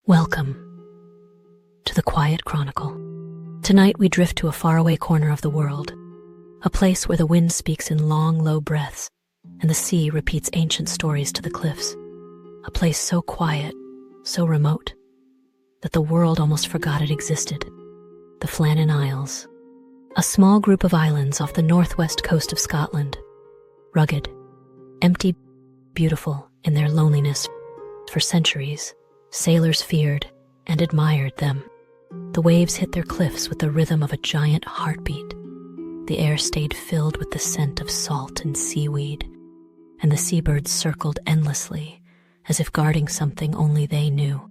Welcome to the Quiet Chronicle. Tonight we drift to a faraway corner of the world, a place where the wind speaks in long, low breaths and the sea repeats ancient stories to the cliffs. A place so quiet, so remote, that the world almost forgot it existed. The Flannan Isles, a small group of islands off the northwest coast of Scotland. Rugged, empty, beautiful in their loneliness. For centuries, sailors feared and admired them. The waves hit their cliffs with the rhythm of a giant heartbeat. The air stayed filled with the scent of salt and seaweed, and the seabirds circled endlessly, as if guarding something only they knew.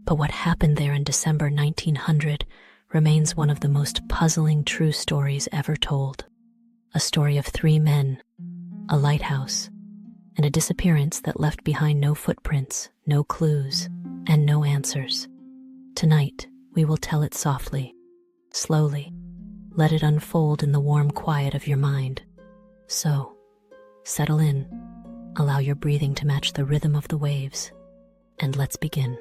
But what happened there in December 1900 remains one of the most puzzling true stories ever told. A story of 3 men, a lighthouse, and a disappearance that left behind no footprints, no clues, and no answers. Tonight, we will tell it softly, slowly. Let it unfold in the warm quiet of your mind. So, settle in, allow your breathing to match the rhythm of the waves, and let's begin.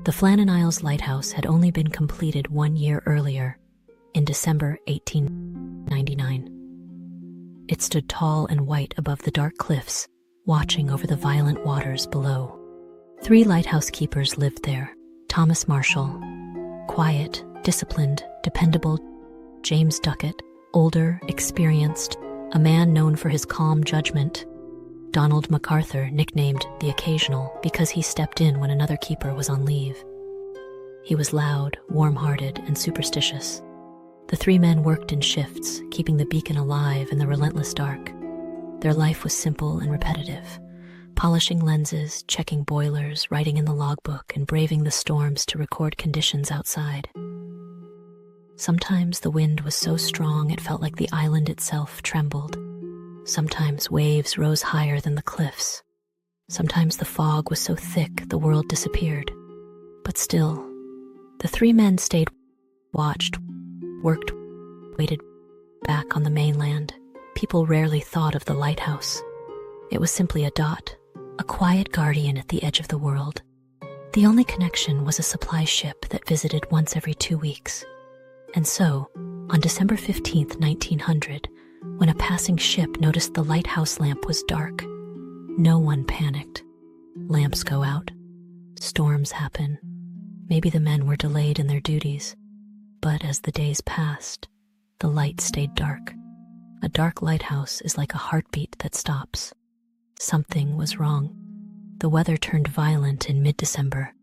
The Flannan Isles Lighthouse had only been completed 1 year earlier, in December 1899. It stood tall and white above the dark cliffs, watching over the violent waters below. 3 lighthouse keepers lived there: Thomas Marshall, quiet, disciplined, dependable; James Duckett, older, experienced, a man known for his calm judgment; Donald MacArthur, nicknamed the Occasional because he stepped in when another keeper was on leave. He was loud, warm-hearted, and superstitious. The 3 men worked in shifts, keeping the beacon alive in the relentless dark. Their life was simple and repetitive: polishing lenses, checking boilers, writing in the logbook, and braving the storms to record conditions outside. Sometimes the wind was so strong it felt like the island itself trembled. Sometimes waves rose higher than the cliffs. Sometimes the fog was so thick the world disappeared. But still, the 3 men stayed, watched, worked, waited. Back on the mainland, people rarely thought of the lighthouse. It was simply a dot, a quiet guardian at the edge of the world. The only connection was a supply ship that visited once every 2 weeks. And so, on December 15th, 1900, when a passing ship noticed the lighthouse lamp was dark, no one panicked. Lamps go out. Storms happen. Maybe the men were delayed in their duties. But as the days passed, the light stayed dark. A dark lighthouse is like a heartbeat that stops. Something was wrong. The weather turned violent in mid-December.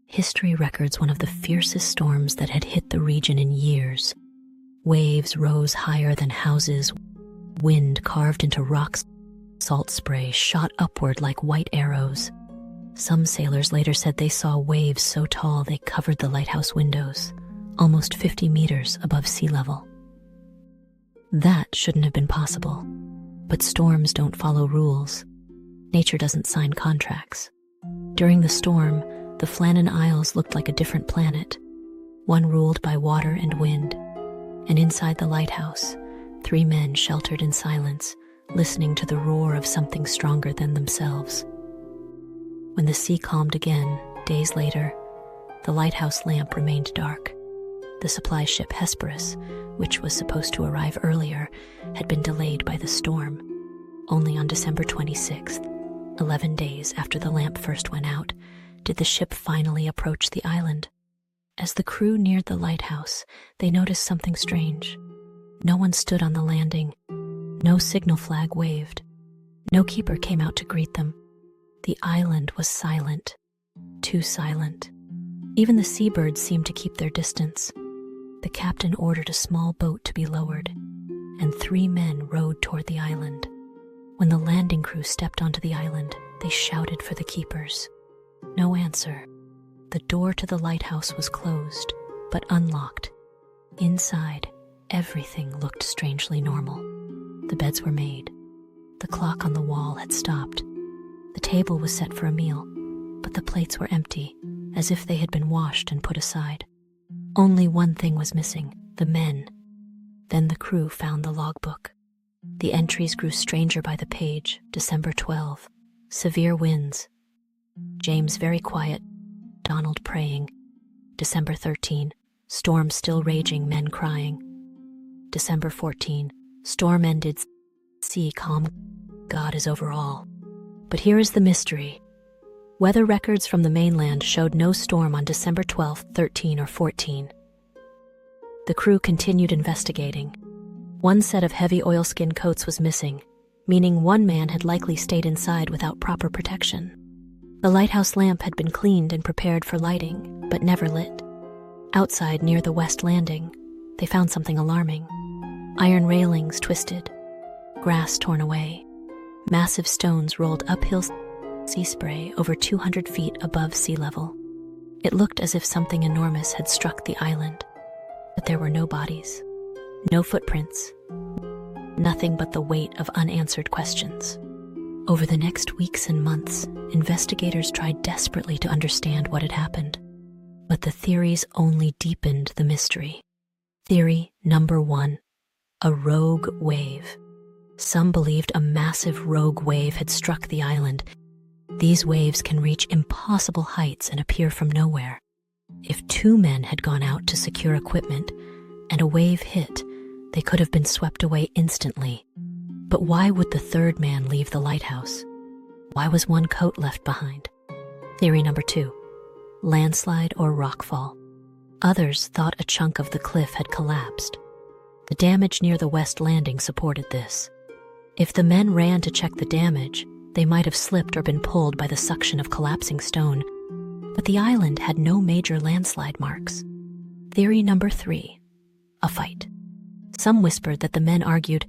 History records one of the fiercest storms that had hit the region in years. Waves rose higher than houses. Wind carved into rocks. Salt spray shot upward like white arrows. Some sailors later said they saw waves so tall they covered the lighthouse windows, almost 50 meters above sea level. That shouldn't have been possible. But storms don't follow rules. Nature doesn't sign contracts. During the storm, the Flannan Isles looked like a different planet, one ruled by water and wind. And inside the lighthouse, 3 men sheltered in silence, listening to the roar of something stronger than themselves. When the sea calmed again, days later, the lighthouse lamp remained dark. The supply ship Hesperus, which was supposed to arrive earlier, had been delayed by the storm. Only on December 26th, 11 days after the lamp first went out, did the ship finally approach the island. As the crew neared the lighthouse, they noticed something strange. No one stood on the landing. No signal flag waved. No keeper came out to greet them. The island was silent, too silent. Even the seabirds seemed to keep their distance. The captain ordered a small boat to be lowered, and 3 men rowed toward the island. When the landing crew stepped onto the island, they shouted for the keepers. No answer. The door to the lighthouse was closed, but unlocked. Inside, everything looked strangely normal. The beds were made. The clock on the wall had stopped. The table was set for a meal, but the plates were empty, as if they had been washed and put aside. Only one thing was missing: the men. Then the crew found the logbook. The entries grew stranger by the page. December 12. Severe winds. James very quiet. Donald praying. December 13, storm still raging, men crying. December 14, storm ended, sea calm, God is over all. But here is the mystery. Weather records from the mainland showed no storm on December 12, 13, or 14. The crew continued investigating. One set of heavy oilskin coats was missing, meaning one man had likely stayed inside without proper protection. The lighthouse lamp had been cleaned and prepared for lighting, but never lit. Outside near the west landing, they found something alarming. Iron railings twisted, grass torn away, massive stones rolled uphill sea spray over 200 feet above sea level. It looked as if something enormous had struck the island, but there were no bodies, no footprints, nothing but the weight of unanswered questions. Over the next weeks and months, investigators tried desperately to understand what had happened, but the theories only deepened the mystery. Theory number 1, a rogue wave. Some believed a massive rogue wave had struck the island. These waves can reach impossible heights and appear from nowhere. If 2 men had gone out to secure equipment and a wave hit, they could have been swept away instantly. But why would the 3rd man leave the lighthouse? Why was one coat left behind? Theory number 2, landslide or rockfall. Others thought a chunk of the cliff had collapsed. The damage near the west landing supported this. If the men ran to check the damage, they might have slipped or been pulled by the suction of collapsing stone. But the island had no major landslide marks. Theory number 3, a fight. Some whispered that the men argued,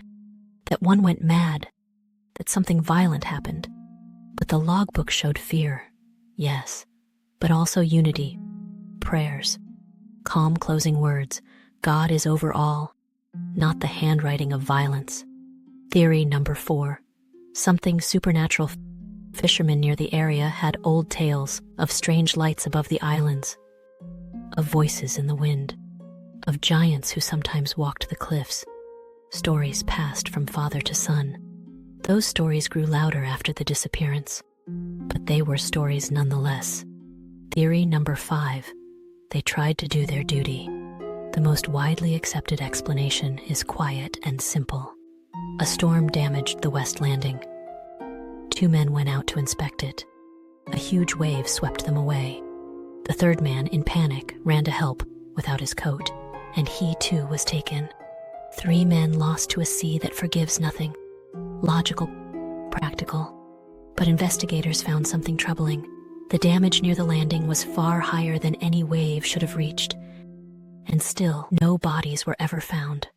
that one went mad, that something violent happened. But the logbook showed fear, yes, but also unity, prayers, calm closing words, God is over all, not the handwriting of violence. Theory number 4, something supernatural. Fishermen near the area had old tales of strange lights above the islands, of voices in the wind, of giants who sometimes walked the cliffs. Stories passed from father to son. Those stories grew louder after the disappearance, but they were stories nonetheless. Theory number 5, they tried to do their duty. The most widely accepted explanation is quiet and simple. A storm damaged the west landing. 2 men went out to inspect it. A huge wave swept them away. The 3rd man, in panic, ran to help without his coat, and he too was taken. 3 men lost to a sea that forgives nothing. Logical, practical. But investigators found something troubling. The damage near the landing was far higher than any wave should have reached, and still no bodies were ever found.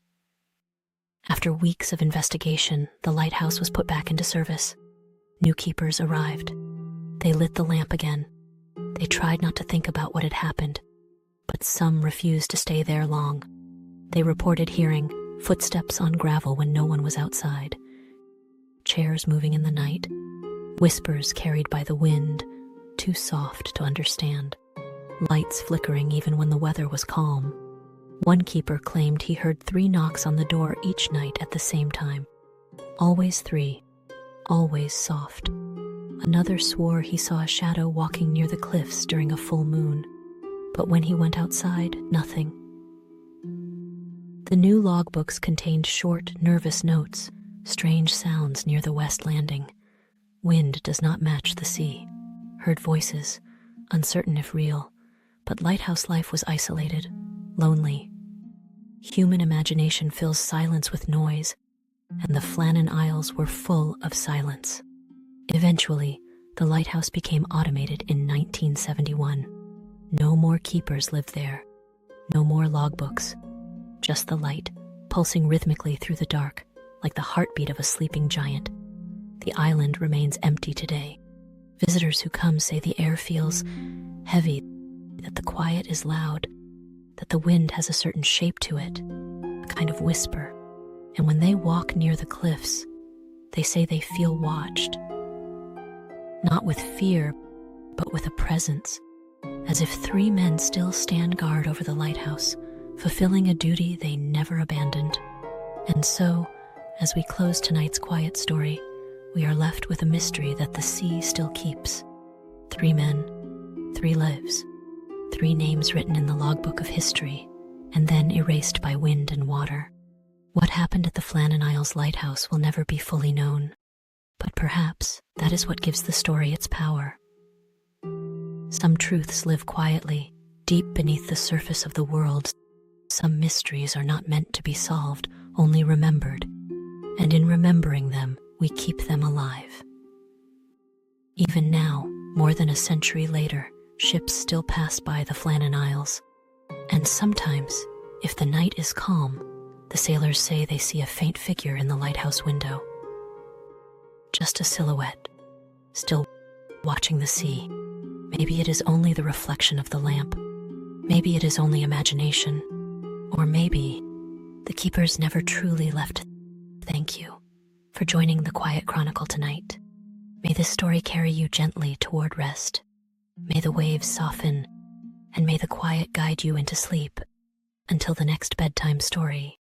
After weeks of investigation, the lighthouse was put back into service. New keepers arrived. They lit the lamp again. They tried not to think about what had happened, but some refused to stay there long. They reported hearing footsteps on gravel when no one was outside, chairs moving in the night, whispers carried by the wind, too soft to understand, lights flickering even when the weather was calm. One keeper claimed he heard 3 knocks on the door each night at the same time. Always 3, always soft. Another swore he saw a shadow walking near the cliffs during a full moon, but when he went outside, nothing. The new logbooks contained short, nervous notes, strange sounds near the west landing. Wind does not match the sea. Heard voices, uncertain if real, but lighthouse life was isolated, lonely. Human imagination fills silence with noise, and the Flannan Isles were full of silence. Eventually, the lighthouse became automated in 1971. No more keepers lived there, no more logbooks, just the light, pulsing rhythmically through the dark, like the heartbeat of a sleeping giant. The island remains empty today. Visitors who come say the air feels heavy, that the quiet is loud, that the wind has a certain shape to it, a kind of whisper. And when they walk near the cliffs, they say they feel watched. Not with fear, but with a presence, as if 3 men still stand guard over the lighthouse, fulfilling a duty they never abandoned. And so, as we close tonight's quiet story, we are left with a mystery that the sea still keeps. 3 men, 3 lives, 3 names written in the logbook of history, and then erased by wind and water. What happened at the Flannan Isles Lighthouse will never be fully known, but perhaps that is what gives the story its power. Some truths live quietly, deep beneath the surface of the world. Some mysteries are not meant to be solved, only remembered, and in remembering them, we keep them alive. Even now, more than a century later, ships still pass by the Flannan Isles, and sometimes, if the night is calm, the sailors say they see a faint figure in the lighthouse window. Just a silhouette, still watching the sea. Maybe it is only the reflection of the lamp. Maybe it is only imagination. Or maybe the keepers never truly left. Thank you for joining the Quiet Chronicle tonight. May this story carry you gently toward rest. May the waves soften, and may the quiet guide you into sleep. Until the next bedtime story.